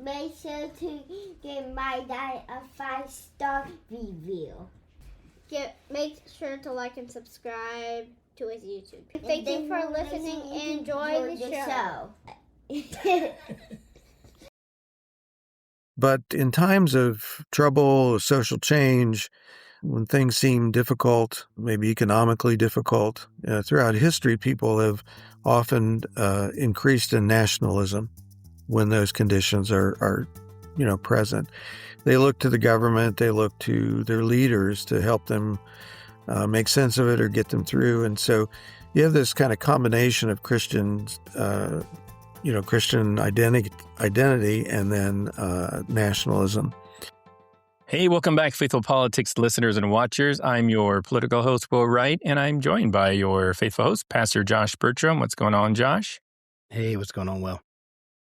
Make sure to give my dad a 5-star review. Make sure to like and subscribe to his YouTube. Thank you for listening and enjoy the show. But in times of trouble, social change, when things seem difficult, maybe economically difficult, throughout history, people have often increased in nationalism when those conditions are present. They look to the government, they look to their leaders to help them make sense of it or get them through. And so you have this kind of combination of Christians, Christian identity and then nationalism. Hey, welcome back, Faithful Politics listeners and watchers. I'm your political host, Will Wright, and I'm joined by your faithful host, Pastor Josh Bertram. What's going on, Josh? Hey, what's going on, Will?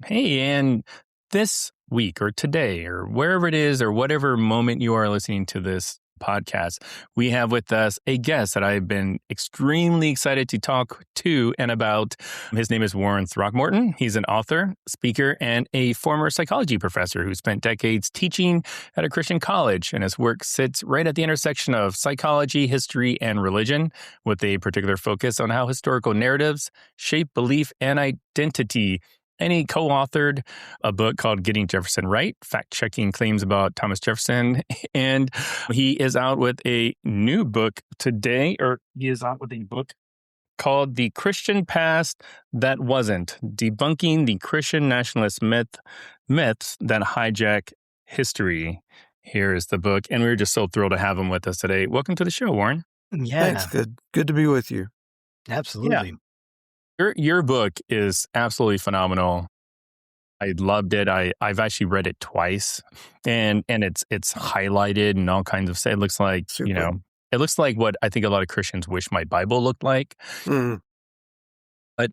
Hey, and this week or today or wherever it is or whatever moment you are listening to this podcast, we have with us a guest that I've been extremely excited to talk to and about. His name is Warren Throckmorton. He's an author, speaker, and a former psychology professor who spent decades teaching at a Christian college, and his work sits right at the intersection of psychology, history, and religion, with a particular focus on how historical narratives shape belief and identity. And he co-authored a book called Getting Jefferson Right, fact-checking claims about Thomas Jefferson. And he is out with a new book today, or he is out with a book called The Christian Past That Wasn't, Debunking the Christian Nationalist Myths That Hijack History. Here is the book. And we're just so thrilled to have him with us today. Welcome to the show, Warren. Yeah. Thanks. Good to be with you. Absolutely. Yeah. Your book is absolutely phenomenal. I loved it. I've actually read it twice, and it's highlighted and all kinds of. It looks like Super. It looks like what I think a lot of Christians wish my Bible looked like. Mm. But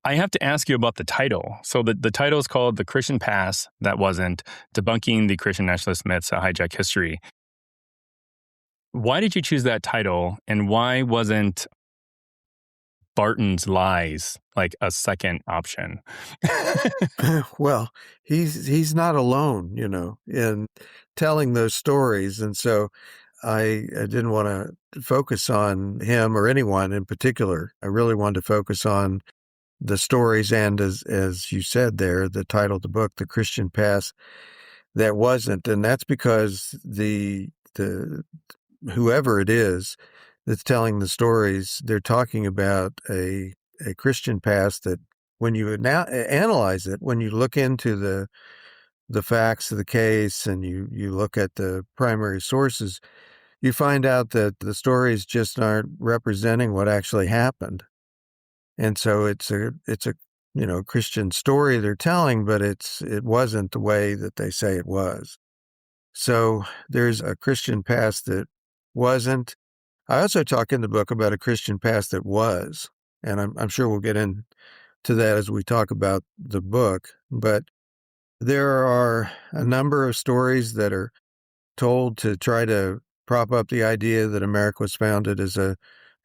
I have to ask you about the title. So the title is called "The Christian Past That Wasn't: Debunking the Christian Nationalist Myths That Hijack History." Why did you choose that title, and why wasn't Barton's Lies like a second option? Well, he's not alone, in telling those stories. And so I didn't want to focus on him or anyone in particular. I really wanted to focus on the stories and, as you said there, the title of the book, The Christian Past That Wasn't. And that's because the whoever it is that's telling the stories, they're talking about a Christian past that when you now analyze it, when you look into the facts of the case and you look at the primary sources, you find out that the stories just aren't representing what actually happened. And so it's a Christian story they're telling, but it wasn't the way that they say it was. So there's a Christian past that wasn't. I also talk in the book about a Christian past that was, and I'm sure we'll get into that as we talk about the book. But there are a number of stories that are told to try to prop up the idea that America was founded as a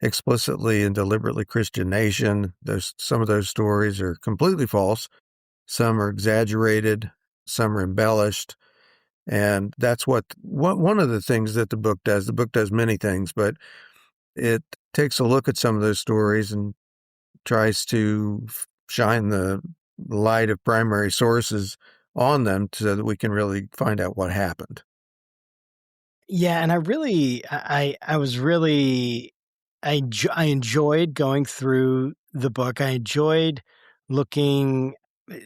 explicitly and deliberately Christian nation. Some of those stories are completely false. Some are exaggerated. Some are embellished. And that's what one of the things that the book does. The book does many things, but it takes a look at some of those stories and tries to shine the light of primary sources on them so that we can really find out what happened. Yeah, and I enjoyed going through the book. I enjoyed looking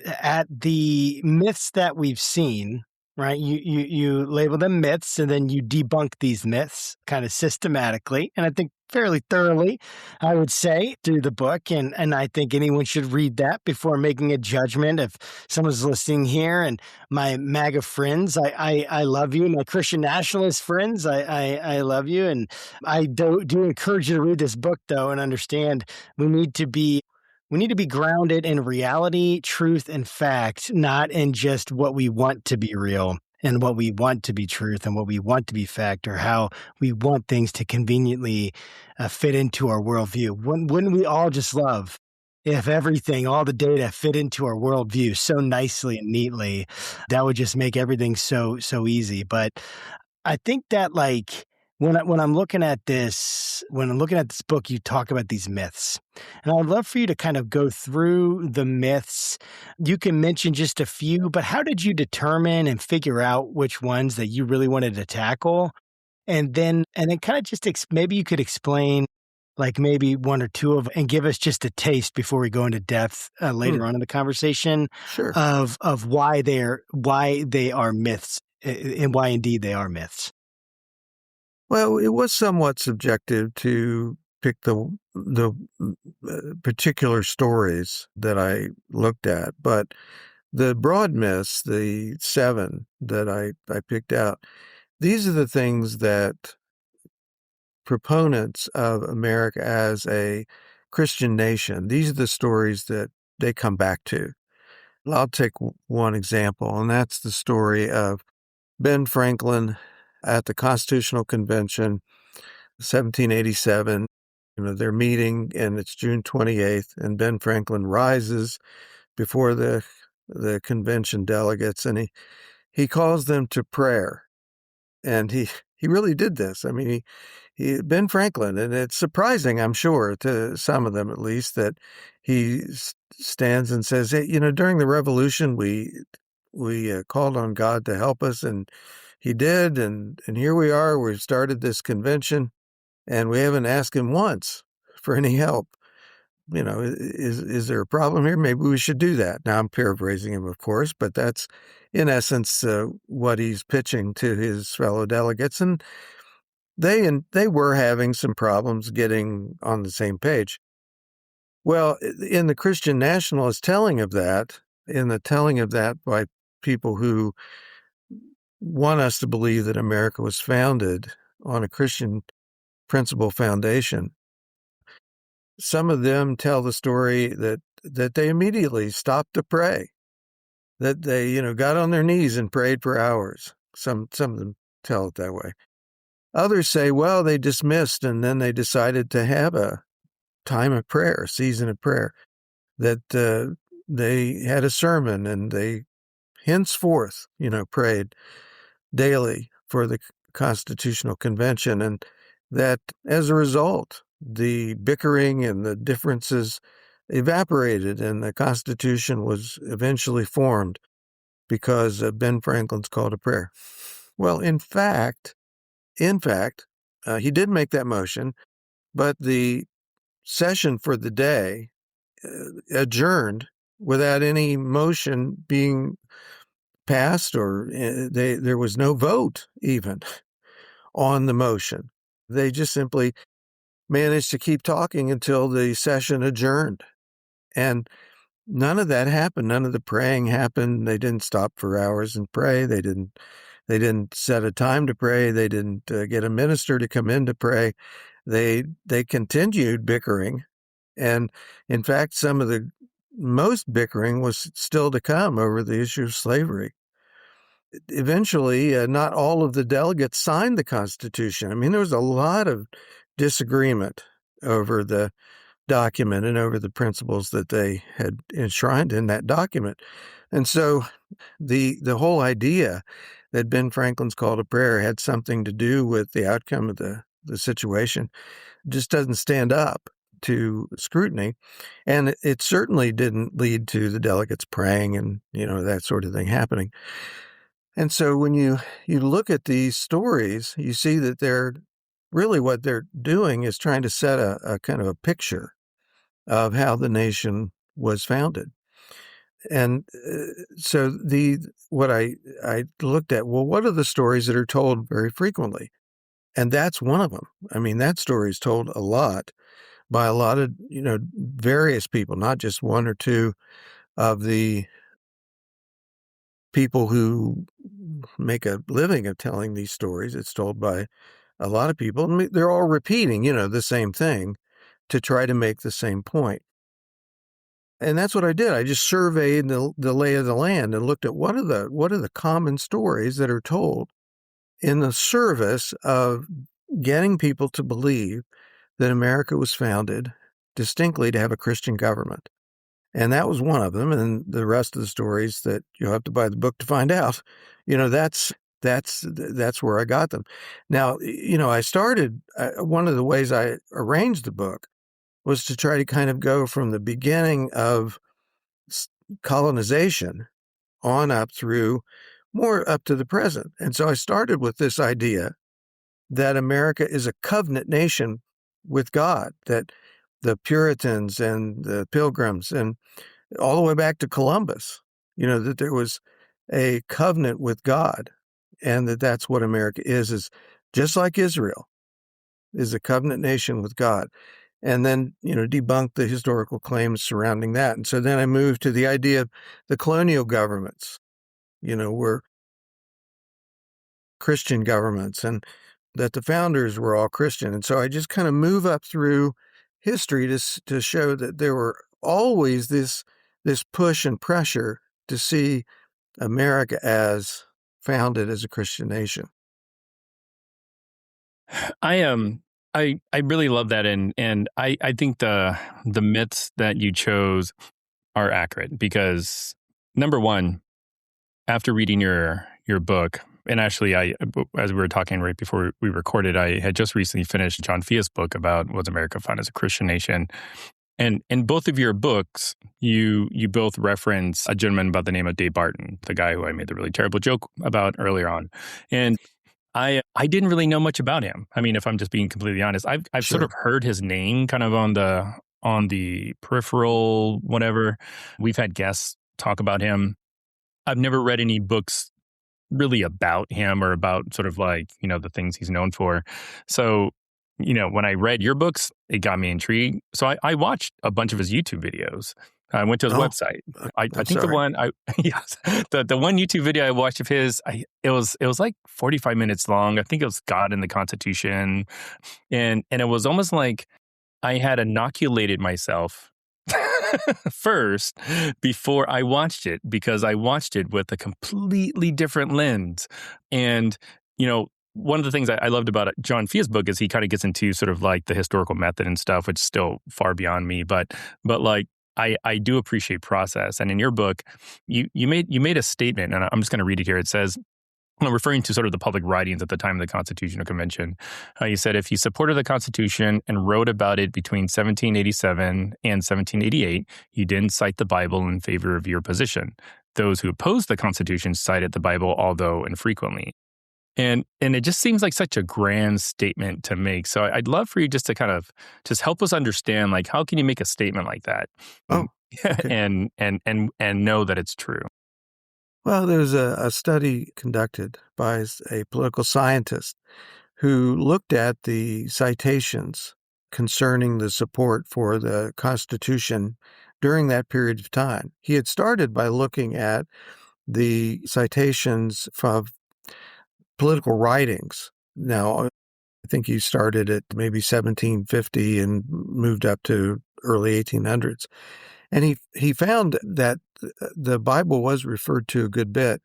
at the myths that we've seen. Right, you label them myths, and then you debunk these myths kind of systematically, and I think fairly thoroughly, I would say, through the book. And I think anyone should read that before making a judgment. If someone's listening here, and my MAGA friends, I love you. My Christian nationalist friends, I love you, and I do encourage you to read this book, though, and understand we need to be grounded in reality, truth, and fact, not in just what we want to be real and what we want to be truth and what we want to be fact, or how we want things to conveniently fit into our worldview. Wouldn't we all just love if everything, all the data fit into our worldview so nicely and neatly, that would just make everything so easy. But I think that when I'm looking at this book, you talk about these myths, and I'd love for you to kind of go through the myths. You can mention just a few, but how did you determine and figure out which ones that you really wanted to tackle? And then kind of just maybe you could explain maybe one or two of, and give us just a taste before we go into depth later on in the conversation. Sure. Of why they are myths, and why indeed they are myths. Well, it was somewhat subjective to pick the particular stories that I looked at, but the broad myths, the 7 that I picked out, these are the things that proponents of America as a Christian nation, these are the stories that they come back to. I'll take one example, and that's the story of Ben Franklin at the Constitutional Convention, 1787. They're meeting, and it's June 28th, and Ben Franklin rises before the convention delegates, and he calls them to prayer. And he really did this. I mean, he Ben Franklin, and it's surprising, I'm sure, to some of them at least, that he stands and says, hey, during the Revolution, we called on God to help us, and he did, and here we are. We've started this convention, and we haven't asked him once for any help. Is there a problem here? Maybe we should do that. Now, I'm paraphrasing him, of course, but that's, in essence, what he's pitching to his fellow delegates. And they were having some problems getting on the same page. Well, in the Christian Nationalist telling of that by people who want us to believe that America was founded on a Christian principle foundation, some of them tell the story that they immediately stopped to pray, that they, got on their knees and prayed for hours. Some of them tell it that way. Others say, well, they dismissed, and then they decided to have a time of prayer, a season of prayer, that they had a sermon, and they henceforth, prayed daily for the Constitutional Convention, and that as a result, the bickering and the differences evaporated, and the Constitution was eventually formed because of Ben Franklin's call to prayer. Well, in fact, he did make that motion, but the session for the day adjourned without any motion being passed, or there was no vote even on the motion. They just simply managed to keep talking until the session adjourned. And none of that happened. None of the praying happened. They didn't stop for hours and pray. They didn't set a time to pray. They didn't get a minister to come in to pray. They continued bickering. And in fact, some of the most bickering was still to come over the issue of slavery. Eventually, not all of the delegates signed the Constitution. I mean, there was a lot of disagreement over the document and over the principles that they had enshrined in that document. And so the whole idea that Ben Franklin's call to prayer had something to do with the outcome of the situation just doesn't stand up to scrutiny. And it certainly didn't lead to the delegates praying and, that sort of thing happening. And so when you look at these stories, you see that what they're doing is trying to set a kind of a picture of how the nation was founded. And so what I looked at, well, what are the stories that are told very frequently? And that's one of them. I mean, that story is told a lot by a lot of, various people, not just one or two of the people who make a living of telling these stories. It's told by a lot of people. And they're all repeating, the same thing to try to make the same point. And that's what I did. I just surveyed the lay of the land and looked at what are the common stories that are told in the service of getting people to believe that America was founded distinctly to have a Christian government. And that was one of them. And the rest of the stories that you'll have to buy the book to find out, that's where I got them. Now, I started, one of the ways I arranged the book was to try to kind of go from the beginning of colonization on up through more up to the present. And so I started with this idea that America is a covenant nation with God, that the Puritans and the Pilgrims and all the way back to Columbus, that there was a covenant with God, and that's what America is just like Israel is a covenant nation with God. And then, debunk the historical claims surrounding that. And so then I moved to the idea of the colonial governments, were Christian governments, and that the founders were all Christian. And so I just kind of move up through history to show that there were always this push and pressure to see America as founded as a Christian nation. I really love that, and I think the myths that you chose are accurate because, number one, after reading your book, and actually as we were talking right before we recorded, I had just recently finished John Fia's book about was America founded as a Christian nation, and in both of your books, you both reference a gentleman by the name of Barton, the guy who I made the really terrible joke about earlier on, and I didn't really know much about him. I mean, if I'm just being completely honest, I've Sure. sort of heard his name kind of on the peripheral, whatever. We've had guests talk about him. I've never read any books really about him or about sort of like, the things he's known for. So, when I read your books, it got me intrigued. So I watched a bunch of his YouTube videos. I went to his website. I think the one yes, the one YouTube video I watched of his, it was like 45 minutes long. I think it was God and the Constitution, and it was almost like I had inoculated myself first before I watched it because I watched it with a completely different lens. And one of the things I loved about John Fia's book is he kind of gets into sort of like the historical method and stuff, which is still far beyond me, but like. I do appreciate process. And in your book, you made a statement, and I'm just going to read it here. It says, referring to sort of the public writings at the time of the Constitutional Convention, you said, if you supported the Constitution and wrote about it between 1787 and 1788, you didn't cite the Bible in favor of your position. Those who opposed the Constitution cited the Bible, although infrequently. And it just seems like such a grand statement to make. So I'd love for you just to kind of just help us understand, like, how can you make a statement like that? Oh, okay. and know that it's true. Well, there was a study conducted by a political scientist who looked at the citations concerning the support for the Constitution during that period of time. He had started by looking at the citations of political writings. Now, I think he started at maybe 1750 and moved up to early 1800s. And he found that the Bible was referred to a good bit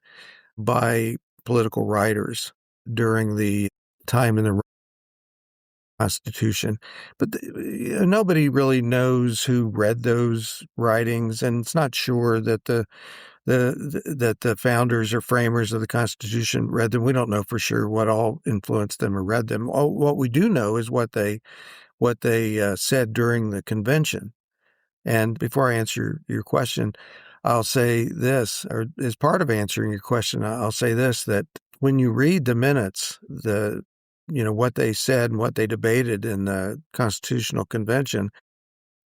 by political writers during the time in the Constitution. But nobody really knows who read those writings, and it's not sure that the founders or framers of the Constitution read them. We don't know for sure what all influenced them or read them. What we do know is what they said during the convention. And before I answer your question, I'll say this, or as part of answering your question, I'll say this, that when you read the minutes, what they said and what they debated in the Constitutional Convention,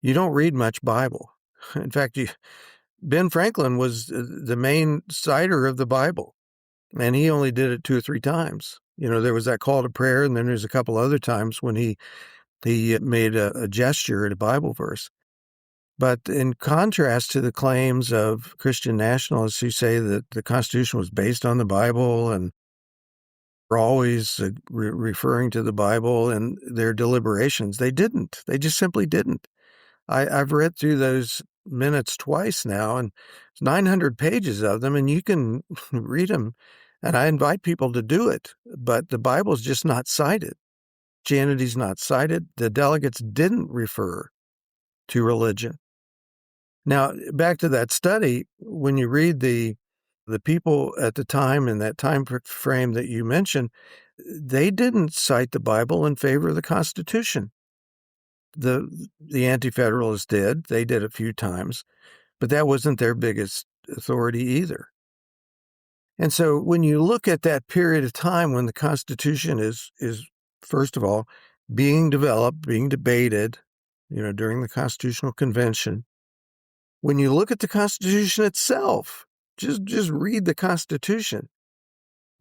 you don't read much Bible. In fact, Ben Franklin was the main citer of the Bible, and he only did it 2 or 3 times. There was that call to prayer, and then there's a couple other times when he made a gesture at a Bible verse. But in contrast to the claims of Christian nationalists who say that the Constitution was based on the Bible and were always referring to the Bible in their deliberations, they didn't. They just simply didn't. I've read through those minutes twice now, and it's 900 pages of them, and you can read them, and I invite people to do it. But the Bible's just not cited. Christianity's not cited. The delegates didn't refer to religion. Now, back to that study, when you read the people at the time in that time frame that you mentioned, they didn't cite the Bible in favor of the Constitution. The Anti-Federalists did. They did a few times, but that wasn't their biggest authority either. And so when you look at that period of time when the Constitution is first of all, being developed, being debated, during the Constitutional Convention, when you look at the Constitution itself, just read the Constitution,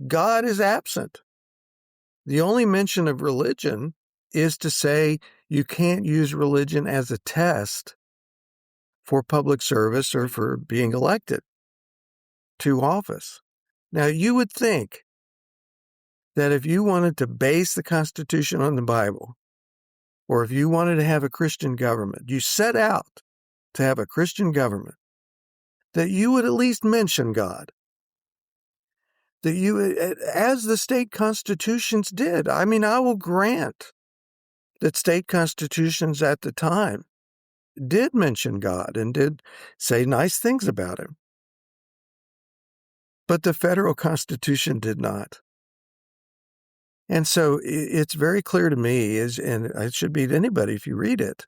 God is absent. The only mention of religion is to say you can't use religion as a test for public service or for being elected to office. Now, you would think that if you wanted to base the Constitution on the Bible, or if you wanted to have a Christian government, you set out to have a Christian government, that you would at least mention God. That you, as the state constitutions did. I mean, I will grant that state constitutions at the time did mention God and did say nice things about him. But the federal Constitution did not. And so it's very clear to me, and it should be to anybody if you read it,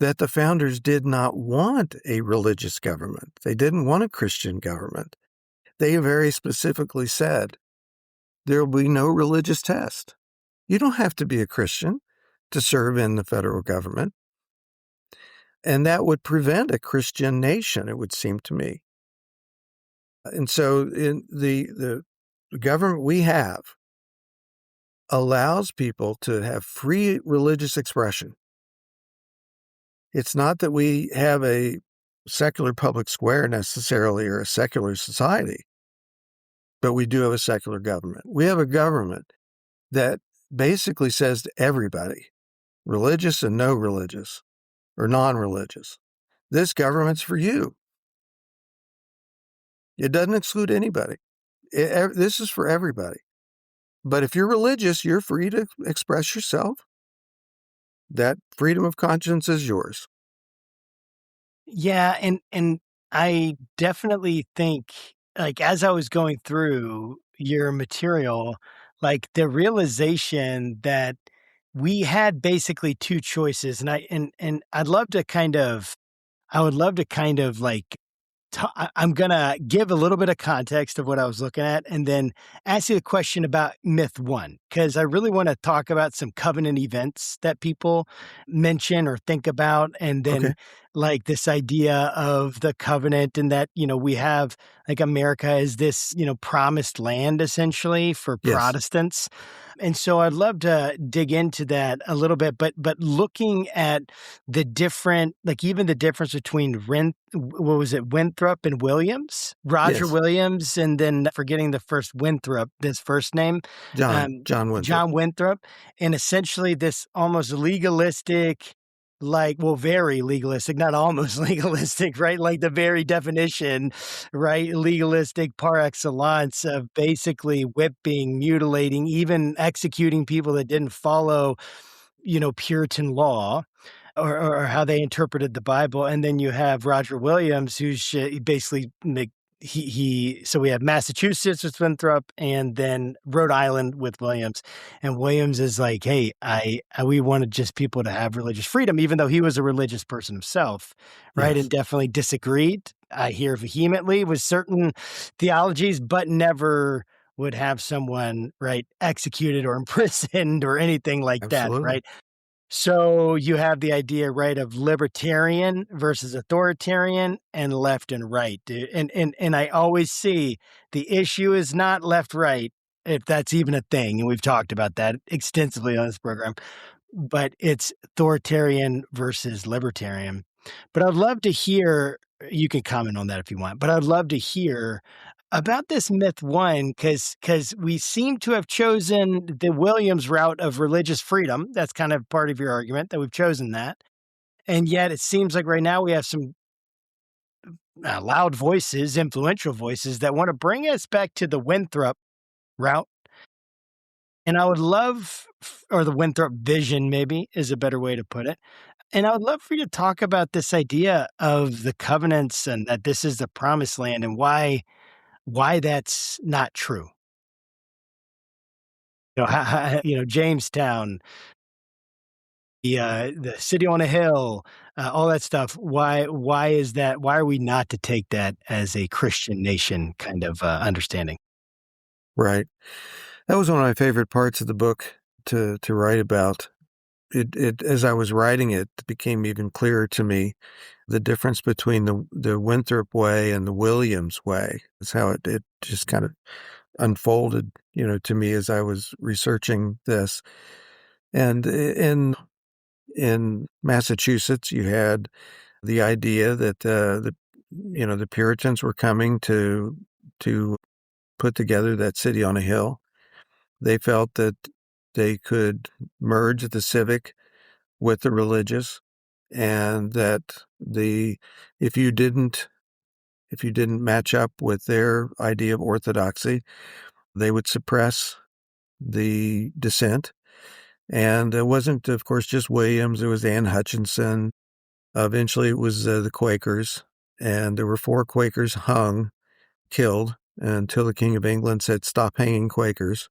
that the founders did not want a religious government. They didn't want a Christian government. They very specifically said, there will be no religious test. You don't have to be a Christian to serve in the federal government. And that would prevent a Christian nation, it would seem to me. And so in the government we have allows people to have free religious expression. It's not that we have a secular public square necessarily or a secular society, but we do have a secular government. We have a government that basically says to everybody, religious and no religious or non-religious, this government's for you. It doesn't exclude anybody. This is for everybody. But if you're religious, you're free to express yourself. That freedom of conscience is yours. Yeah, and I definitely think, like, as I was going through your material, like the realization that we had basically two choices, and I would love to kind of like I'm going to give a little bit of context of what I was looking at and then ask you a question about myth one, because I really want to talk about some covenant events that people mention or think about. And then like this idea of the covenant and that, we have like America is this, promised land essentially for Protestants. And so I'd love to dig into that a little bit, but looking at the different, like even the difference between Winthrop and Williams, Roger Williams, and then forgetting the first Winthrop, this first name, John Winthrop. John Winthrop, and essentially this almost legalistic, very legalistic, not almost legalistic, right? Like the very definition, right? Legalistic par excellence of basically whipping, mutilating, even executing people that didn't follow, Puritan law or how they interpreted the Bible. And then you have Roger Williams, who's basically so we have Massachusetts with Winthrop and then Rhode Island with Williams. And Williams is like, hey, we wanted just people to have religious freedom, even though he was a religious person himself, right? And definitely disagreed, I hear vehemently, with certain theologies, but never would have someone, right, executed or imprisoned or anything like that, right? So you have the idea, right, of libertarian versus authoritarian and left and right. And I always see the issue is not left, right, if that's even a thing. And we've talked about that extensively on this program, but it's authoritarian versus libertarian. But I'd love to hear, you can comment on that if you want, but I'd love to hear about this myth one, because we seem to have chosen the Williams route of religious freedom. That's kind of part of your argument, that we've chosen that. And yet it seems like right now we have some loud voices, influential voices that want to bring us back to the Winthrop route. And I would love, or the Winthrop vision maybe is a better way to put it. And I would love for you to talk about this idea of the covenants and that this is the promised land and why that's not true. Jamestown, the city on a hill, all that stuff. Why is that? Why are we not to take that as a Christian nation kind of understanding? Right. That was one of my favorite parts of the book to write about. It as I was writing it became even clearer to me the difference between the Winthrop way and the Williams way. Is how it just kind of unfolded, to me as I was researching this. And in Massachusetts, you had the idea that the Puritans were coming to put together that city on a hill. They felt that they could merge the civic with the religious, and that if you didn't match up with their idea of orthodoxy, they would suppress the dissent. And it wasn't, of course, just Williams. It was Anne Hutchinson. Eventually, it was the Quakers, and there were 4 Quakers killed, until the King of England said, "Stop hanging Quakers."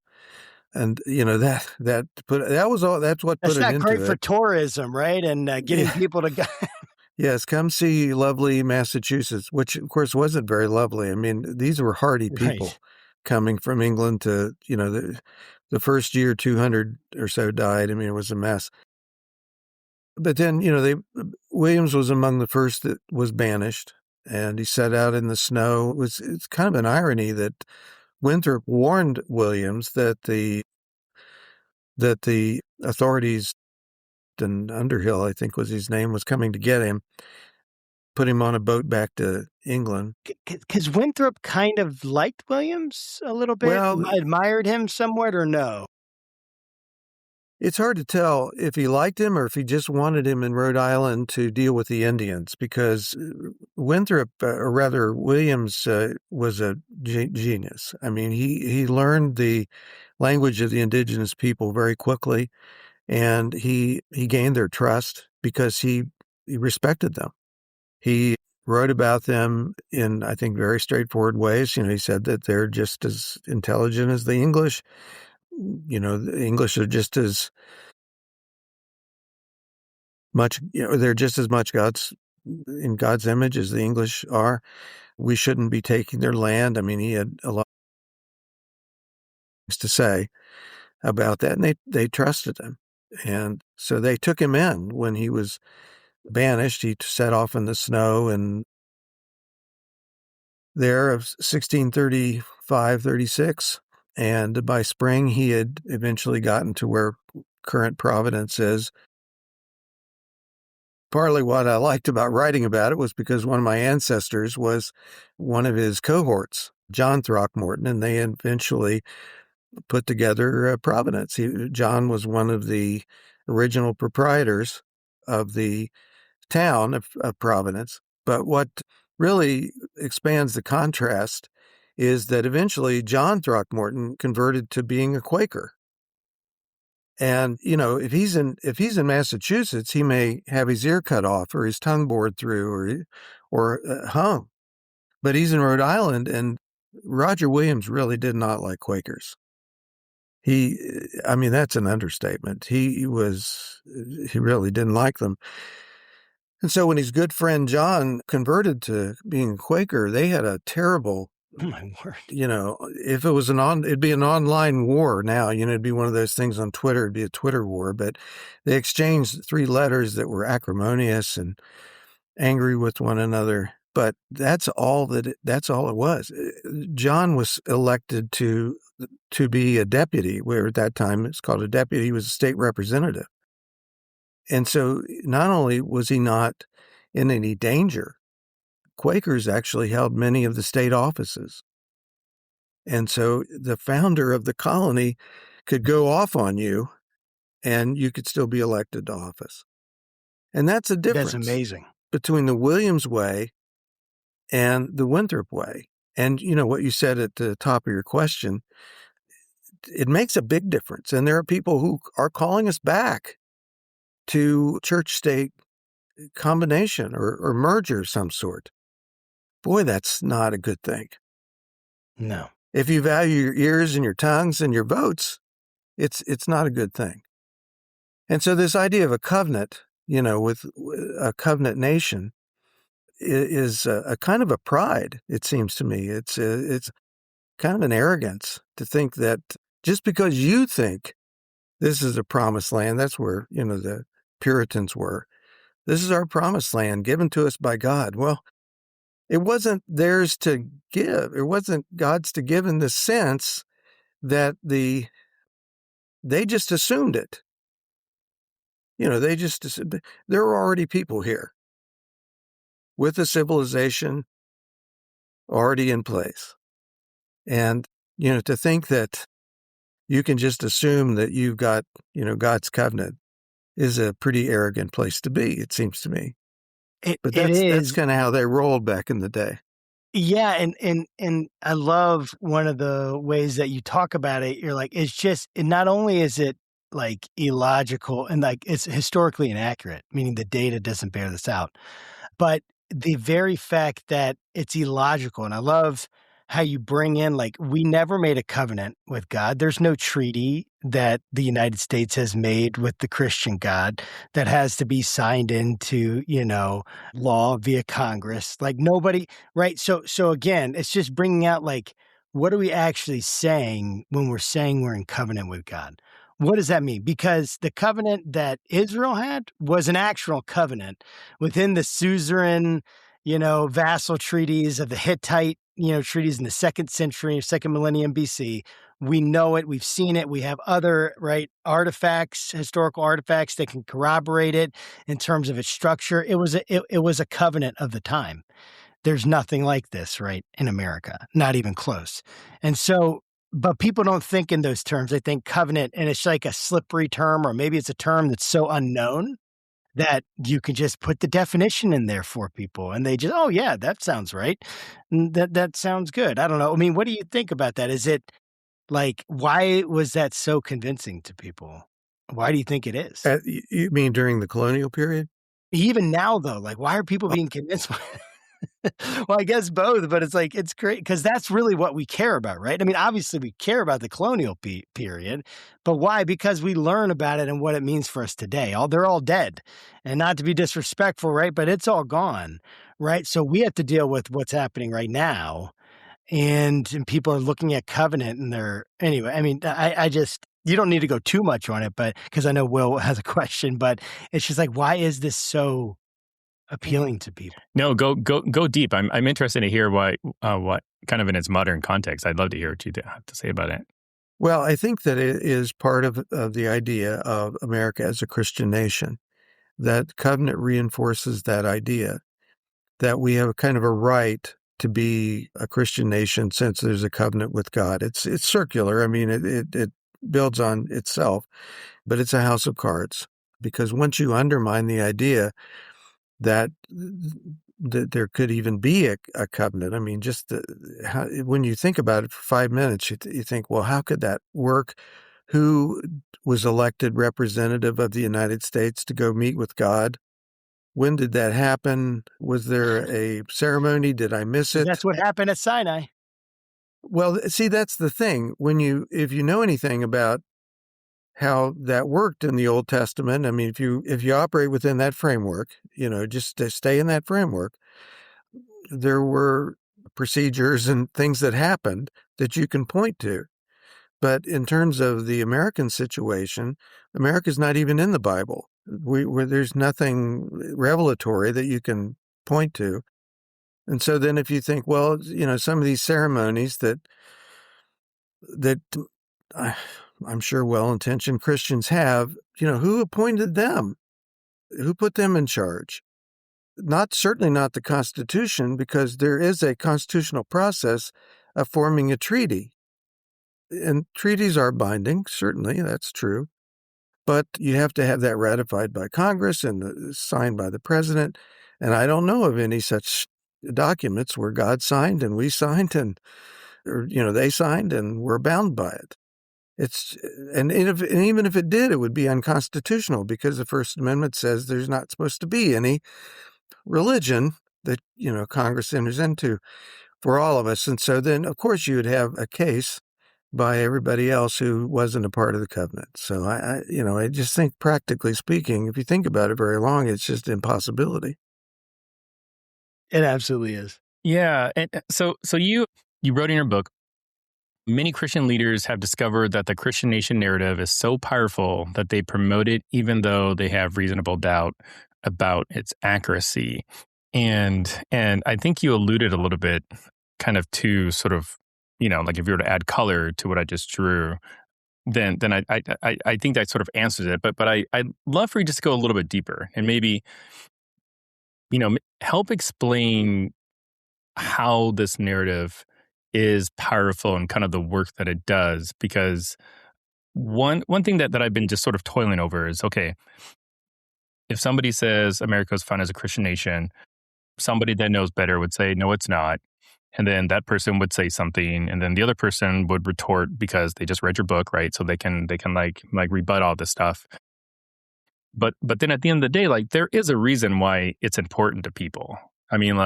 And that's what put it into it. That's not great for tourism, right? And getting people to go. Yes, come see lovely Massachusetts, which of course wasn't very lovely. I mean, these were hardy people. Right. Coming from England to, the first year, 200 or so died. I mean, it was a mess. But then, Williams was among the first that was banished, and he set out in the snow. It's kind of an irony that Winthrop warned Williams that the authorities, and Underhill, I think was his name, was coming to get him, put him on a boat back to England. Because Winthrop kind of liked Williams a little bit, admired him somewhat, or no? It's hard to tell if he liked him or if he just wanted him in Rhode Island to deal with the Indians, because Winthrop, or rather Williams, was a genius. I mean, he learned the language of the indigenous people very quickly, and he gained their trust because he respected them. He wrote about them in, I think, very straightforward ways. He said that they're just as intelligent as the English. The English are just as much, they're just as much in God's image as the English are. We shouldn't be taking their land. I mean, he had a lot to say about that, and they trusted him. And so they took him in when he was banished. He set off in the snow, and there of 1635-36. And by spring, he had eventually gotten to where current Providence is. Partly what I liked about writing about it was because one of my ancestors was one of his cohorts, John Throckmorton, and they eventually put together Providence. John was one of the original proprietors of the town of Providence. But what really expands the contrast is that eventually John Throckmorton converted to being a Quaker. And, if he's in Massachusetts, he may have his ear cut off or his tongue bored through or hung. But he's in Rhode Island, and Roger Williams really did not like Quakers. That's an understatement. He really didn't like them. And so when his good friend John converted to being a Quaker, they had a terrible, oh my word, if it was it'd be an online war now, it'd be one of those things on Twitter, it'd be a Twitter war, but they exchanged 3 letters that were acrimonious and angry with one another. But that's all it was. John was elected to be a deputy, where at that time it's called a deputy. He was a state representative. And so not only was he not in any danger, Quakers actually held many of the state offices. And so the founder of the colony could go off on you and you could still be elected to office. And that's a difference. That's amazing. Between the Williams way and the Winthrop way. And what you said at the top of your question, it makes a big difference. And there are people who are calling us back to church-state combination or merger of some sort. Boy, that's not a good thing. No. If you value your ears and your tongues and your votes, it's not a good thing. And so this idea of a covenant, with a covenant nation is a kind of a pride, it seems to me. It's kind of an arrogance to think that just because you think this is a promised land, that's where, the Puritans were. This is our promised land given to us by God. Well, it wasn't theirs to give. It wasn't God's to give in the sense that they just assumed it. There were already people here with a civilization already in place. And, to think that you can just assume that you've got, God's covenant is a pretty arrogant place to be, it seems to me. But that's kind of how they rolled back in the day. Yeah, and I love one of the ways that you talk about it. You're like, not only is it like illogical and like it's historically inaccurate, meaning the data doesn't bear this out, but the very fact that it's illogical. And I love how you bring in, like, we never made a covenant with God. There's no treaty that the United States has made with the Christian God that has to be signed into, law via Congress. Like nobody, right? So again, it's just bringing out like, what are we actually saying when we're saying we're in covenant with God? What does that mean? Because the covenant that Israel had was an actual covenant within the suzerain, vassal treaties of the Hittite, treaties in the second century, second millennium BC. We know it. We've seen it. We have other, artifacts, historical artifacts that can corroborate it in terms of its structure. It was a covenant of the time. There's nothing like this, right, in America, not even close. And so, but people don't think in those terms. They think covenant, and it's like a slippery term, or maybe it's a term that's so unknown that you can just put the definition in there for people, and they just, oh yeah, that sounds right. That sounds good. I don't know. I mean, what do you think about that? Is it like, why was that so convincing to people? Why do you think it is? You mean during the colonial period? Even now, though, like, why are people being convinced? Well, I guess both, but it's like, it's great because that's really what we care about, right? I mean, obviously we care about the colonial period, but why? Because we learn about it and what it means for us today. They're all dead, and not to be disrespectful, right? But it's all gone, right? So we have to deal with what's happening right now, and people are looking at covenant, and anyway. I mean, I just, you don't need to go too much on it, but because I know Will has a question, but it's just like, why is this so appealing to people? No, go deep. I'm interested to hear what kind of in its modern context. I'd love to hear what you have to say about it. Well, I think that it is part of the idea of America as a Christian nation, that covenant reinforces that idea that we have kind of a right to be a Christian nation since there's a covenant with God. It's circular. I mean, it builds on itself, but it's a house of cards, because once you undermine the idea that there could even be a covenant. I mean, just when you think about it for 5 minutes, you think, well, how could that work? Who was elected representative of the United States to go meet with God? When did that happen? Was there a ceremony? Did I miss it? That's what happened at Sinai. Well, see, that's the thing. If you know anything about how that worked in the Old Testament, I mean, if you operate within that framework, just to stay in that framework, there were procedures and things that happened that you can point to. But in terms of the American situation, America's not even in the Bible. There's nothing revelatory that you can point to. And so then if you think, well, some of these ceremonies that I'm sure well-intentioned Christians have, who appointed them? Who put them in charge? Certainly not the Constitution, because there is a constitutional process of forming a treaty. And treaties are binding, certainly, that's true. But you have to have that ratified by Congress and signed by the president. And I don't know of any such documents where God signed and we signed or they signed and we're bound by it. It's and even if it did, it would be unconstitutional because the First Amendment says there's not supposed to be any religion that, Congress enters into for all of us. And so then, of course, you would have a case by everybody else who wasn't a part of the covenant. So I just think practically speaking, if you think about it very long, it's just impossibility. It absolutely is. Yeah. And so you wrote in your book, many Christian leaders have discovered that the Christian nation narrative is so powerful that they promote it even though they have reasonable doubt about its accuracy. And I think you alluded a little bit kind of to sort of, like if you were to add color to what I just drew, then I think that sort of answers it. But I'd love for you just to go a little bit deeper and maybe, help explain how this narrative is powerful and kind of the work that it does. Because one thing that I've been just sort of toiling over is, okay, if somebody says America is founded as a Christian nation, somebody that knows better would say, no, it's not. And then that person would say something, and then the other person would retort because they just read your book, right? So they can like rebut all this stuff. But then at the end of the day, like there is a reason why it's important to people. I mean,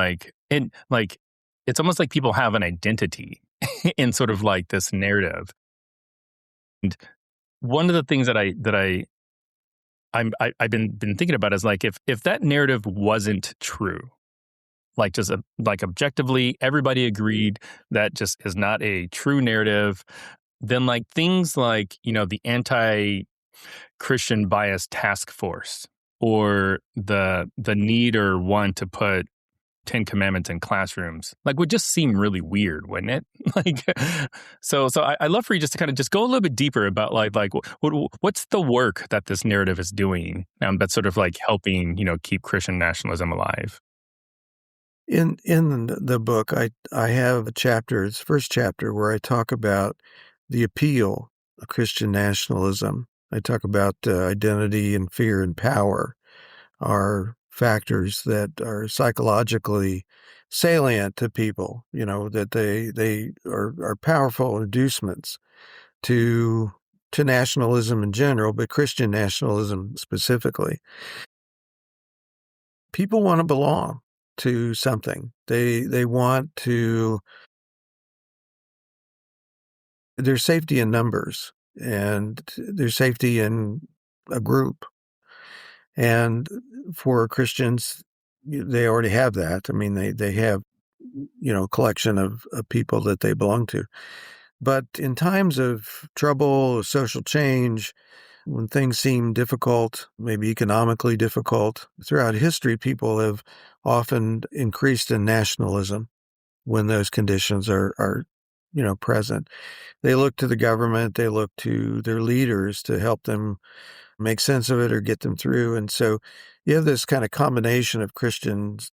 it's almost like people have an identity in sort of like this narrative. And one of the things that I've been thinking about is like if that narrative wasn't true, like just like objectively everybody agreed that just is not a true narrative, then like things like the anti-Christian bias task force or the need or want to put 10 Commandments in classrooms, like would just seem really weird, wouldn't it? Like, so I'd love for you just to kind of just go a little bit deeper about like what's the work that this narrative is doing that's sort of like helping, keep Christian nationalism alive. In the book, I have a chapter, it's the first chapter, where I talk about the appeal of Christian nationalism. I talk about identity and fear and power are factors that are psychologically salient to people, that they are powerful inducements to nationalism in general, but Christian nationalism specifically. People want to belong to something. They want to, there's safety in numbers and there's safety in a group. And for Christians, they already have that. I mean, they have, a collection of people that they belong to. But in times of trouble, social change, when things seem difficult, maybe economically difficult, throughout history, people have often increased in nationalism when those conditions are present. They look to the government, they look to their leaders to help them make sense of it or get them through. And so you have this kind of combination of Christians,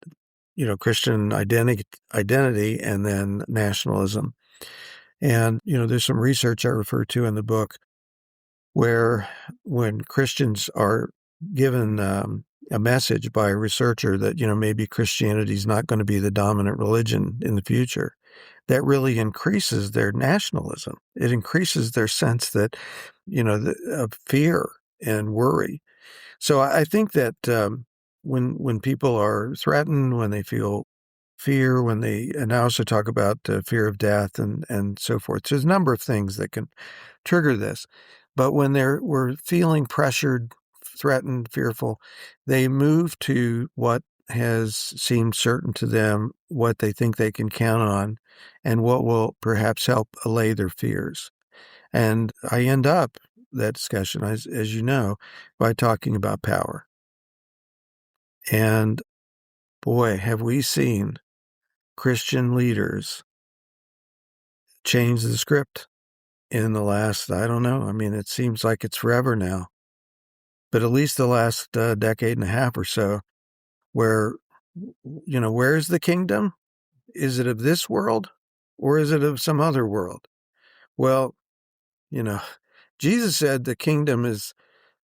Christian identity and then nationalism. And, there's some research I refer to in the book where when Christians are given a message by a researcher that, maybe Christianity is not going to be the dominant religion in the future, that really increases their nationalism. It increases their sense that, of fear and worry. So I think that when people are threatened, when they feel fear, and I also talk about fear of death and so forth. So there's a number of things that can trigger this. But when we're feeling pressured, threatened, fearful, they move to what has seemed certain to them, what they think they can count on, and what will perhaps help allay their fears. And I end up that discussion, as you know, by talking about power. And boy, have we seen Christian leaders change the script in the last, I don't know, I mean, it seems like it's forever now, but at least the last decade and a half or so, where, where's the kingdom? Is it of this world or is it of some other world? Well, Jesus said the kingdom is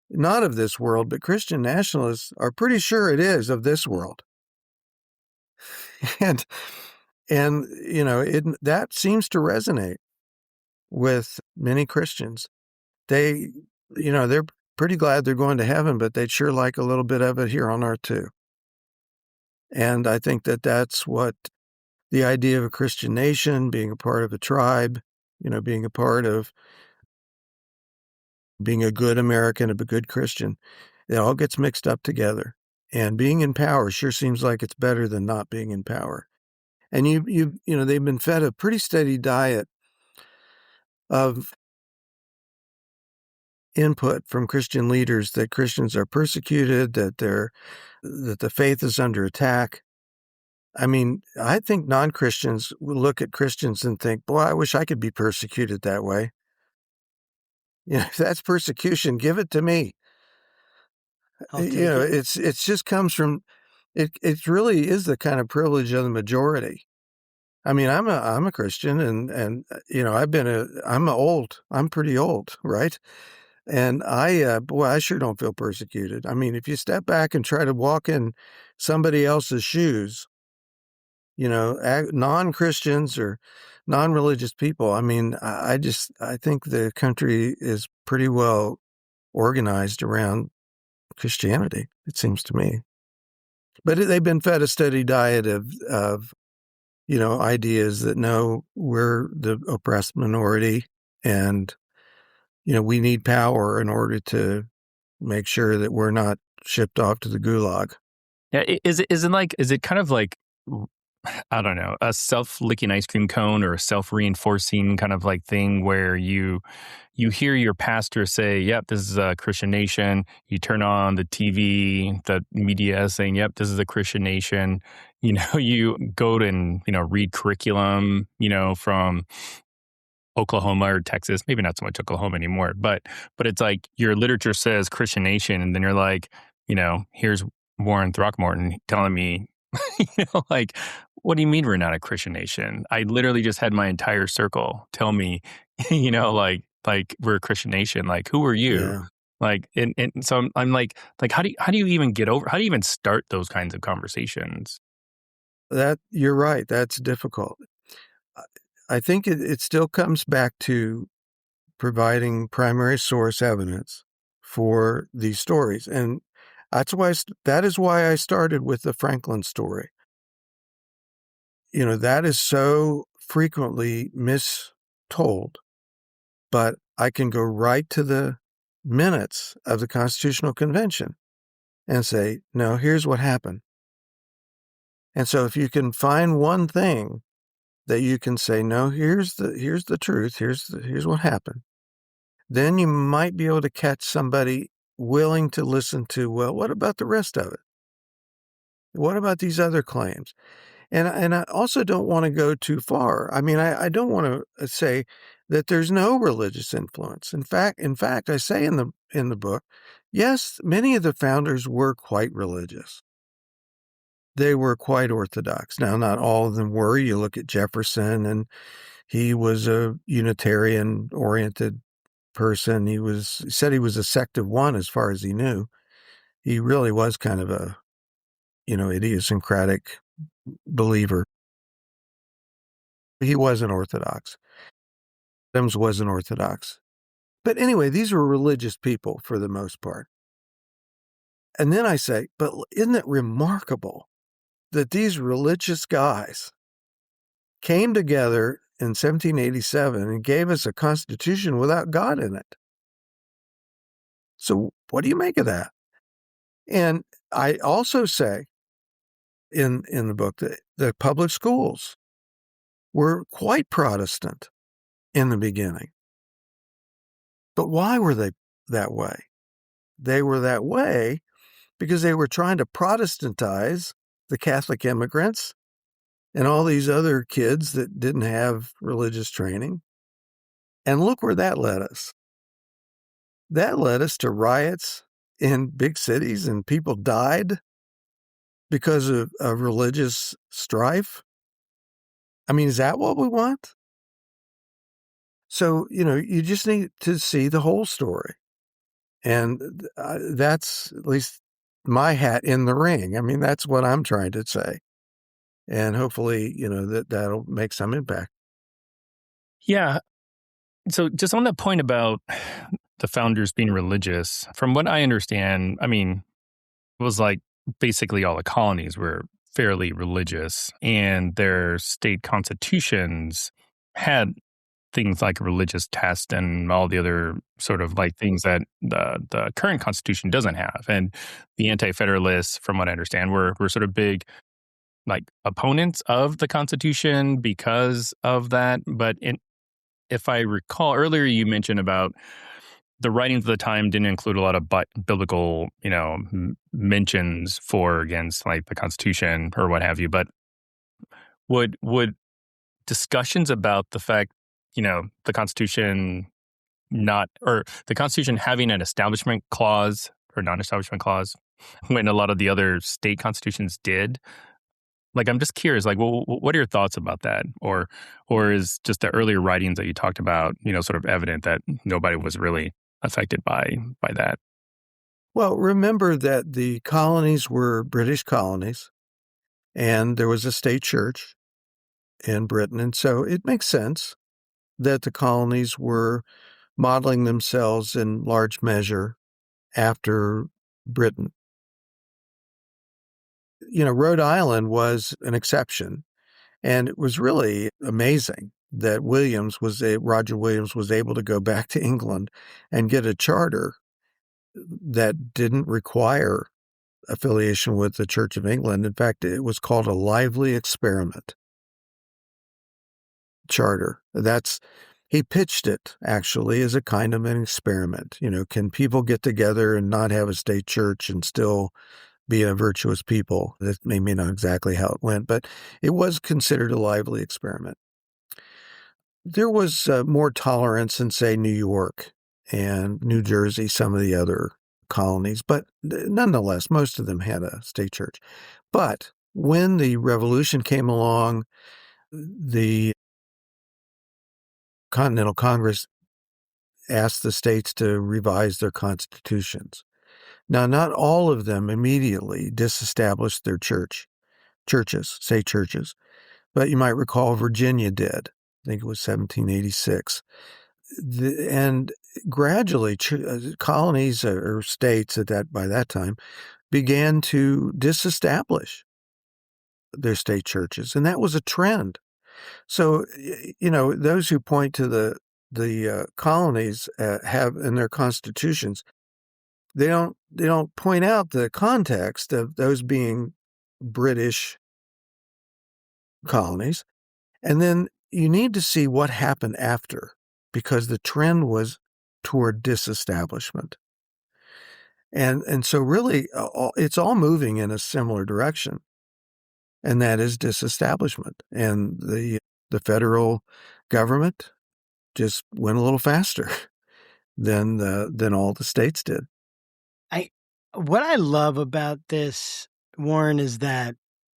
not of this world, but Christian nationalists are pretty sure it is of this world. And that seems to resonate with many Christians. they're pretty glad they're going to heaven, but they'd sure like a little bit of it here on earth too. And I think that that's what the idea of a Christian nation, being a part of a tribe, being a part of being a good American, a good Christian, it all gets mixed up together. And being in power sure seems like it's better than not being in power. And they've been fed a pretty steady diet of input from Christian leaders that Christians are persecuted, that the faith is under attack. I mean, I think non-Christians will look at Christians and think, boy, I wish I could be persecuted that way. If that's persecution, give it to me. It's just comes from it really is the kind of privilege of the majority. I mean, I'm a Christian and I'm pretty old, right? And I sure don't feel persecuted. I mean, if you step back and try to walk in somebody else's shoes, non-Christians or non-religious people, I mean, I think the country is pretty well organized around Christianity, it seems to me. But they've been fed a steady diet of ideas that no, we're the oppressed minority and, we need power in order to make sure that we're not shipped off to the gulag. Yeah. Is it kind of like, I don't know, a self-licking ice cream cone or a self-reinforcing kind of like thing where you hear your pastor say, yep, this is a Christian nation. You turn on the TV, the media saying, yep, this is a Christian nation. You go and, read curriculum, from Oklahoma or Texas, maybe not so much Oklahoma anymore, but it's like your literature says Christian nation. And then you're like, here's Warren Throckmorton telling me, like, what do you mean we're not a Christian nation? I literally just had my entire circle tell me, like we're a Christian nation. Like, who are you? Yeah. Like, and so I'm like, how do you even how do you even start those kinds of conversations? That you're right. That's difficult. I think it still comes back to providing primary source evidence for these stories. And that is why I started with the Franklin story. That is so frequently mistold, but I can go right to the minutes of the Constitutional Convention and say, no, here's what happened. And so if you can find one thing that you can say, no, here's the truth, here's what happened, then you might be able to catch somebody willing to listen to, well, what about the rest of it? What about these other claims? And I also don't want to go too far. I mean, I don't want to say that there's no religious influence. In fact, I say in the book, yes, many of the founders were quite religious. They were quite orthodox. Now, not all of them were. You look at Jefferson, and he was a Unitarian-oriented person. He said he was a sect of one as far as he knew. He really was kind of a, idiosyncratic believer. He wasn't Orthodox. Adams wasn't Orthodox. But anyway, these were religious people for the most part. And then I say, but isn't it remarkable that these religious guys came together in 1787 and gave us a constitution without God in it? So what do you make of that? And I also say in the book that the public schools were quite Protestant in the beginning. But why were they that way? They were that way because they were trying to Protestantize the Catholic immigrants and all these other kids that didn't have religious training. And look where that led us. That led us to riots in big cities, and people died because of religious strife. I mean, is that what we want? So, you just need to see the whole story. And that's at least my hat in the ring. I mean, that's what I'm trying to say. And hopefully, that'll make some impact. Yeah. So just on that point about the founders being religious, from what I understand, I mean, it was like basically all the colonies were fairly religious, and their state constitutions had things like a religious test and all the other sort of like things that the current constitution doesn't have. And the anti-federalists, from what I understand, were sort of big like opponents of the constitution because of that. But if I recall earlier, you mentioned about the writings of the time didn't include a lot of biblical, mentions for or against like the Constitution or what have you. But would discussions about the fact, the Constitution the Constitution having an establishment clause or non-establishment clause, when a lot of the other state constitutions did? Like, I'm just curious, like, well, what are your thoughts about that? Or is just the earlier writings that you talked about, sort of evident that nobody was really affected by that? Well, remember that the colonies were British colonies, and there was a state church in Britain. And so it makes sense that the colonies were modeling themselves in large measure after Britain. Rhode Island was an exception, and it was really amazing that Roger Williams was able to go back to England and get a charter that didn't require affiliation with the Church of England. In fact, it was called a lively experiment charter. He pitched it actually as a kind of an experiment. Can people get together and not have a state church and still be a virtuous people? That may not exactly how it went, but it was considered a lively experiment. There was more tolerance in, say, New York and New Jersey, some of the other colonies, but nonetheless, most of them had a state church. But when the Revolution came along, the Continental Congress asked the states to revise their constitutions. Now, not all of them immediately disestablished their state churches, but you might recall Virginia did. I think it was 1786. And gradually, colonies or states by that time began to disestablish their state churches, and that was a trend. So, those who point to the colonies have in their constitutions, they don't point out the context of those being British colonies, and then you need to see what happened after, because the trend was toward disestablishment, and so really it's all moving in a similar direction, and that is disestablishment, and the federal government just went a little faster than all the states did. What I love about this, Warren, is that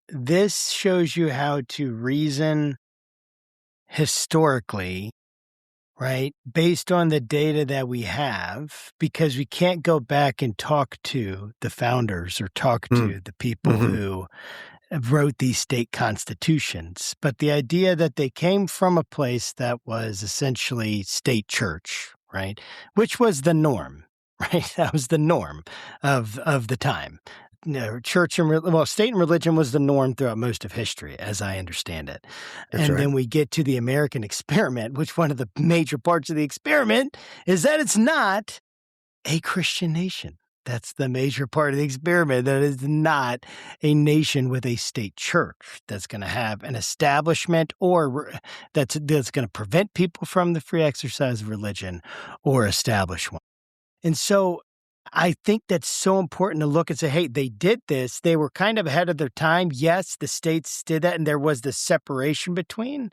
this shows you how to reason historically, right, based on the data that we have, because we can't go back and talk to the founders or talk to the people who wrote these state constitutions. But the idea that they came from a place that was essentially state church, right, which was the norm. Right, that was the norm of the time. Church and state and religion was the norm throughout most of history, as I understand it. That's right. Then we get to the American experiment, which one of the major parts of the experiment is that it's not a Christian nation. That's the major part of the experiment. That is not a nation with a state church that's going to have an establishment or that's going to prevent people from the free exercise of religion or establish one. And so I think that's so important to look and say, hey, they did this. They were kind of ahead of their time. Yes, the states did that, and there was this separation between,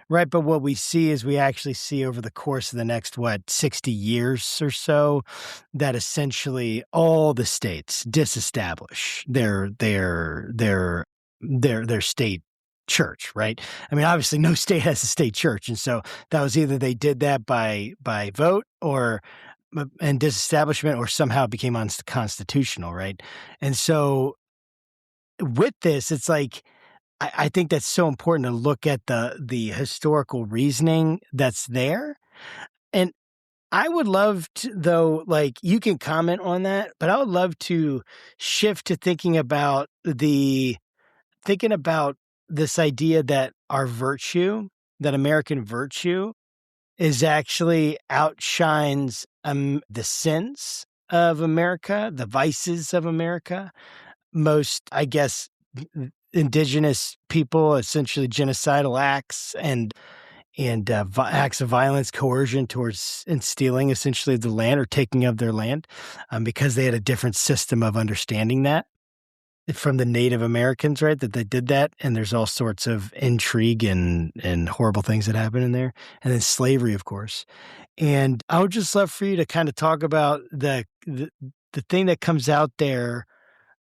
right? But what we see is we actually see over the course of the next, 60 years or so, that essentially all the states disestablish their state church, right? I mean, obviously no state has a state church. And so that was either they did that by vote and disestablishment, or somehow it became unconstitutional, right? And so with this, it's like, I think that's so important to look at the historical reasoning that's there. And I would love to, though, like you can comment on that, but I would love to shift to thinking about this idea that our virtue, that American virtue, is actually outshines the sins of America, the vices of America. Most, I guess, indigenous people, essentially genocidal acts and acts of violence, coercion towards and stealing essentially the land or taking of their land, because they had a different system of understanding that from the Native Americans, right? That they did that, and there's all sorts of intrigue and horrible things that happen in there, and then slavery, of course. And I would just love for you to kind of talk about the thing that comes out there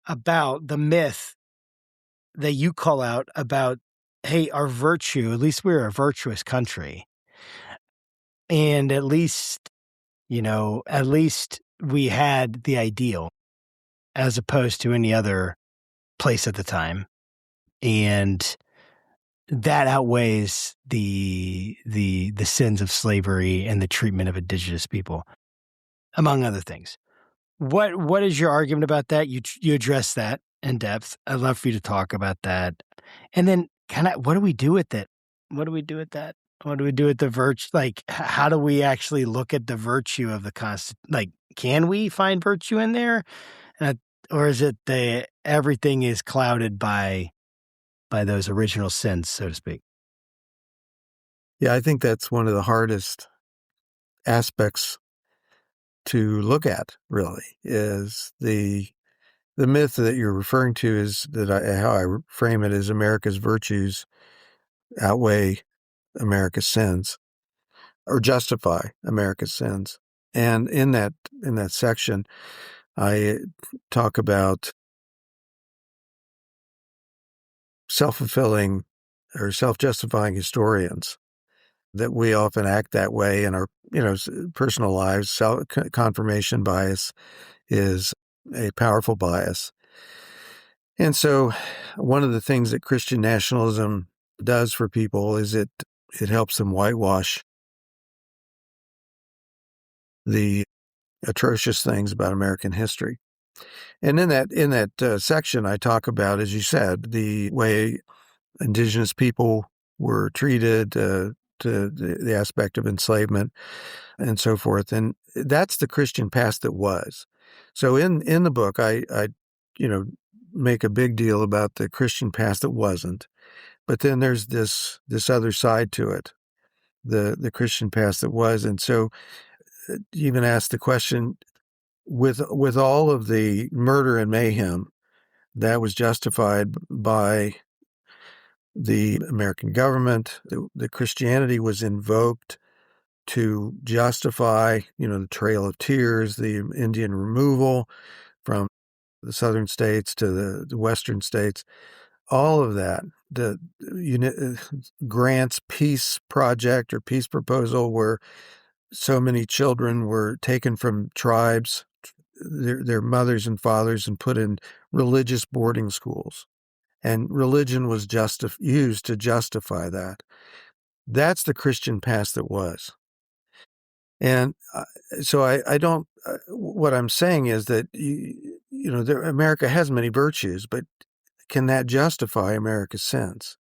about the myth that you call out about, hey, our virtue, at least we're a virtuous country. And at least we had the ideal as opposed to any other place at the time. And that outweighs the sins of slavery and the treatment of indigenous people, among other things. What is your argument about that? You address that in depth. I'd love for you to talk about that. And then what do we do with it? What do we do with that? What do we do with the virtue? Like, how do we actually look at the virtue of the Constitution? Like, can we find virtue in there? Or is it everything is clouded by those original sins, so to speak? Yeah, I think that's one of the hardest aspects to look at, really, is the myth that you're referring to is that how I frame it is America's virtues outweigh America's sins or justify America's sins. And in that section, I talk about self-fulfilling or self-justifying historians, that we often act that way in our, personal lives. Confirmation bias is a powerful bias. And so one of the things that Christian nationalism does for people is it helps them whitewash the atrocious things about American history. And in that section, I talk about, as you said, the way indigenous people were treated, to the aspect of enslavement and so forth. And that's the Christian past that was. So in the book, I make a big deal about the Christian past that wasn't. But then there's this other side to it, the Christian past that was. And so even ask the question, with all of the murder and mayhem that was justified by the American government, the Christianity was invoked to justify, the Trail of Tears, the Indian removal from the southern states to the western states, all of that, the Grant's peace project or peace proposal, where so many children were taken from tribes, their mothers and fathers, and put in religious boarding schools. And religion was used to justify that. That's the Christian past that was. And so I don't, what I'm saying is that, America has many virtues, but can that justify America's sins?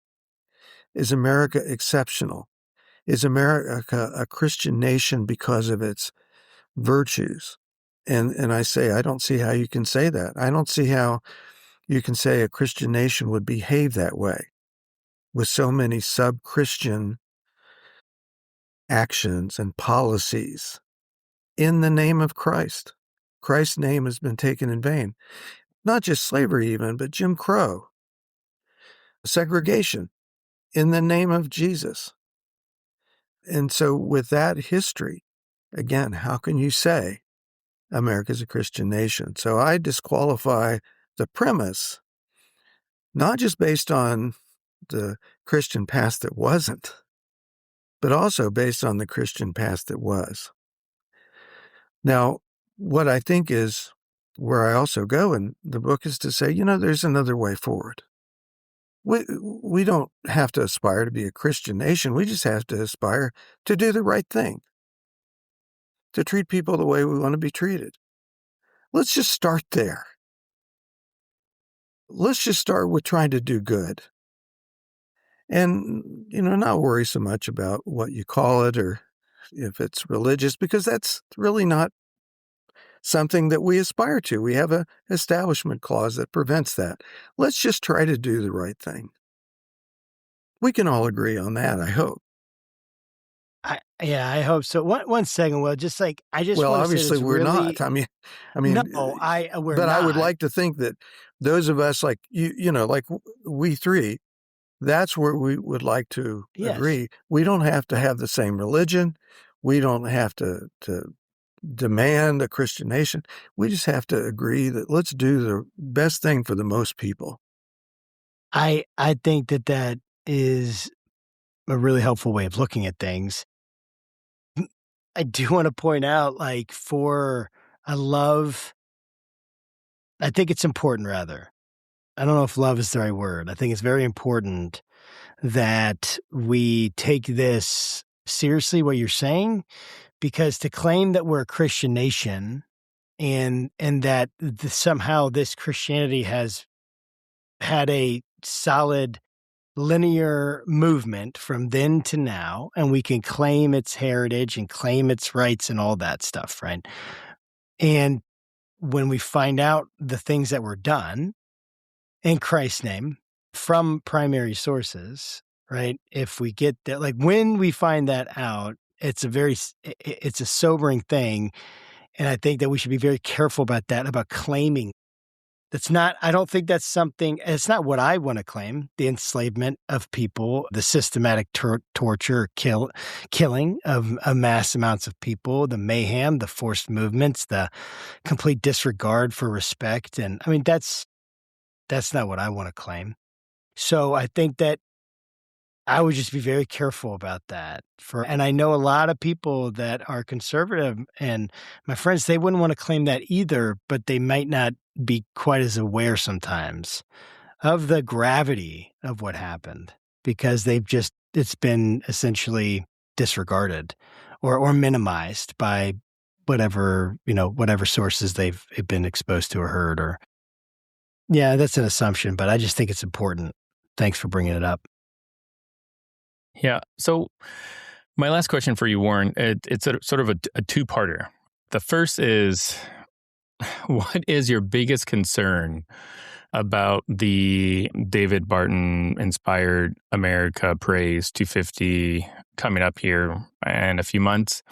Is America exceptional? Is America a Christian nation because of its virtues? And I say, I don't see how you can say that. I don't see how you can say a Christian nation would behave that way with so many sub-Christian actions and policies in the name of Christ. Christ's name has been taken in vain. Not just slavery even, but Jim Crow, segregation in the name of Jesus. And so with that history, again, how can you say America's a Christian nation? So I disqualify the premise, not just based on the Christian past that wasn't, but also based on the Christian past that was. Now, what I think is where I also go in the book is to say, there's another way forward. We don't have to aspire to be a Christian nation. We just have to aspire to do the right thing. to treat people the way we want to be treated. Let's just start there. Let's just start with trying to do good. And, not worry so much about what you call it or if it's religious, because that's really not something that we aspire to. We have an establishment clause that prevents that. Let's just try to do the right thing. We can all agree on that, I hope. I hope so. One second, Will. Just like I just well, want to obviously say we're really, not. I mean, no, we're but not. I would like to think that those of us like like we three, that's where we would like to agree. We don't have to have the same religion. We don't have to demand a Christian nation. We just have to agree that let's do the best thing for the most people. I think that is a really helpful way of looking at things. I do want to point out, I think it's important, rather. I don't know if love is the right word. I think it's very important that we take this seriously, what you're saying, because to claim that we're a Christian nation and that somehow this Christianity has had a solid linear movement from then to now, and we can claim its heritage and claim its rights and all that stuff, right? And when we find out the things that were done in Christ's name from primary sources, right? If we get that, when we find that out, it's a sobering thing. And I think that we should be very careful about that, about claiming. I don't think that's something, it's not what I want to claim, the enslavement of people, the systematic torture, killing of mass amounts of people, the mayhem, the forced movements, the complete disregard for respect. And I mean, that's not what I want to claim. So I think that I would just be very careful about that. And I know a lot of people that are conservative, and my friends, they wouldn't want to claim that either, but they might not be quite as aware sometimes of the gravity of what happened, because it's been essentially disregarded or minimized by whatever sources they've been exposed to or heard. Yeah, that's an assumption, but I just think it's important. Thanks for bringing it up. Yeah. So my last question for you, Warren, it's sort of a two-parter. The first is, what is your biggest concern about the David Barton inspired America Praise 250 coming up here in a few months?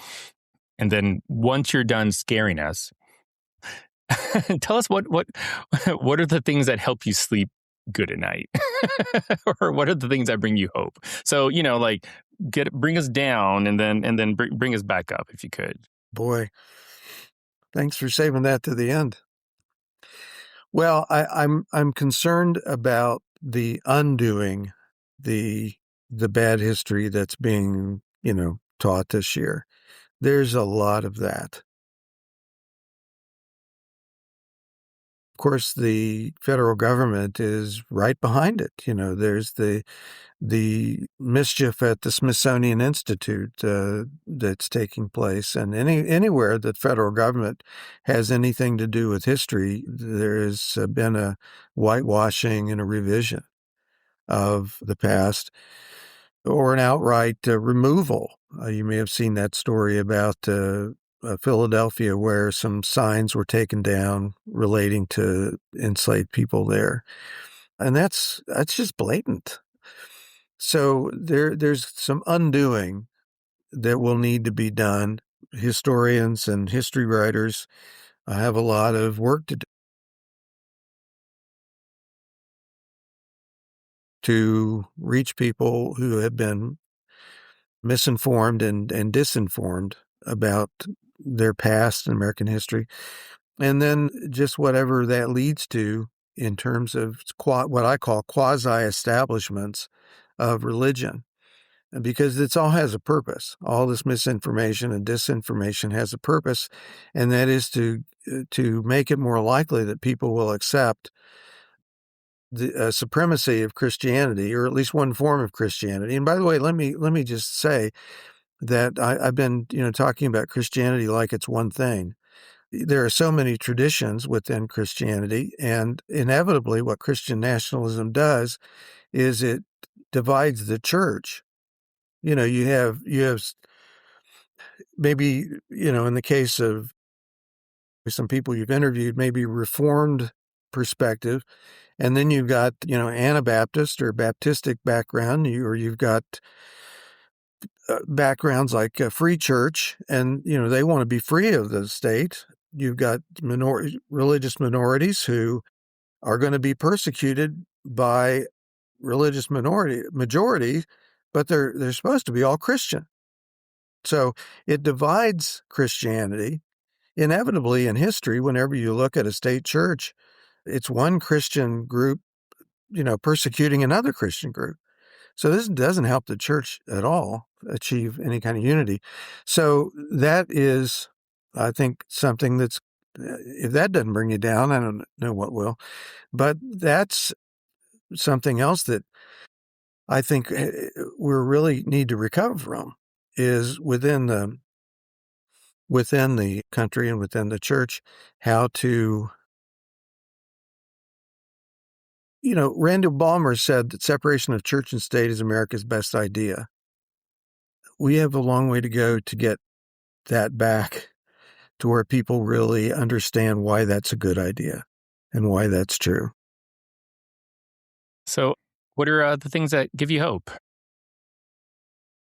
And then once you're done scaring us, tell us what are the things that help you sleep good at night? Or what are the things that bring you hope? So, bring us down and then bring us back up if you could. Boy, thanks for saving that to the end. Well, I'm concerned about the undoing the bad history that's being, taught this year. There's a lot of that. Of course, the federal government is right behind it. There's the mischief at the Smithsonian Institute that's taking place, and anywhere that federal government has anything to do with history, there has been a whitewashing and a revision of the past, or an outright removal. You may have seen that story about Philadelphia, where some signs were taken down relating to enslaved people there. And that's just blatant. So there's some undoing that will need to be done. Historians and history writers have a lot of work to do to reach people who have been misinformed and disinformed about their past in American history. And then just whatever that leads to in terms of what I call quasi-establishments of religion, because it all has a purpose. All this misinformation and disinformation has a purpose, and that is to make it more likely that people will accept the supremacy of Christianity, or at least one form of Christianity. And by the way, let me just say, that I've been, talking about Christianity like it's one thing. There are so many traditions within Christianity, and inevitably what Christian nationalism does is it divides the church. You have maybe, in the case of some people you've interviewed, maybe Reformed perspective, and then you've got, Anabaptist or Baptistic background, or you've got backgrounds like Free Church, and, they want to be free of the state. You've got religious minorities who are going to be persecuted by religious majority, but they're supposed to be all Christian. So it divides Christianity. Inevitably in history, whenever you look at a state church, it's one Christian group, persecuting another Christian group. So this doesn't help the church at all achieve any kind of unity. So that is, I think, something that's, if that doesn't bring you down, I don't know what will. But that's something else that I think we really need to recover from, is within the country and within the church, how to, Randall Ballmer said that separation of church and state is America's best idea. We have a long way to go to get that back to where people really understand why that's a good idea and why that's true. So what are the things that give you hope?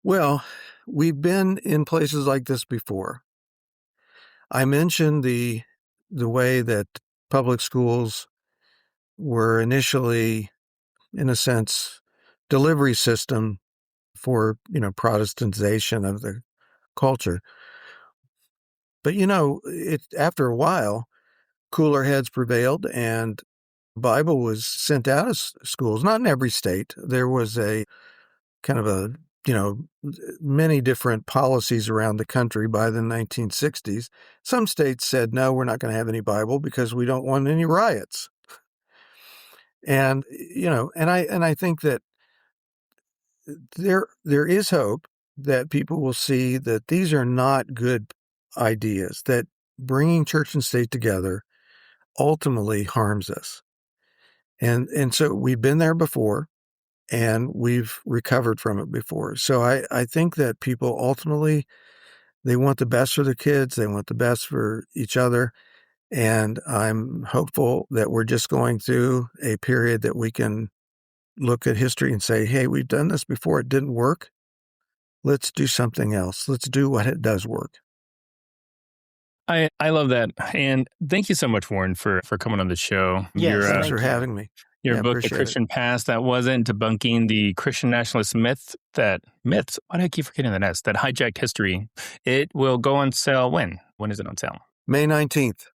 Well, we've been in places like this before. I mentioned the way that public schools were initially, in a sense, delivery system for, Protestantization of the culture. But, after a while, cooler heads prevailed and Bible was sent out of schools, not in every state. There was a kind of a, many different policies around the country by the 1960s. Some states said, no, we're not going to have any Bible because we don't want any riots. And, and I think that there is hope that people will see that these are not good ideas, that bringing church and state together ultimately harms us. And so we've been there before and we've recovered from it before. So I think that people ultimately, they want the best for their kids. They want the best for each other. And I'm hopeful that we're just going through a period that we can look at history and say, hey, we've done this before. It didn't work. Let's do something else. Let's do what it does work. I love that. And thank you so much, Warren, for coming on the show. Yes, Thanks for having me. Your book, The appreciate Christian Past That Wasn't, Debunking the Christian Nationalist Myths, why do I keep forgetting the S, that hijacked history. It will go on sale when? When is it on sale? May 19th.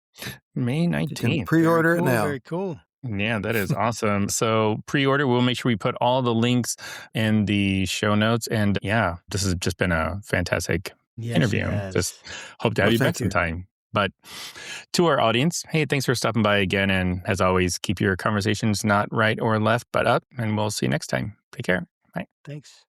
May 19th. You can pre-order it now. Very cool. Yeah, that is awesome. So pre-order, we'll make sure we put all the links in the show notes. And yeah, this has just been a fantastic interview. Just hope to have you back sometime. But to our audience, hey, thanks for stopping by again. And as always, keep your conversations not right or left, but up. And we'll see you next time. Take care. Bye. Thanks.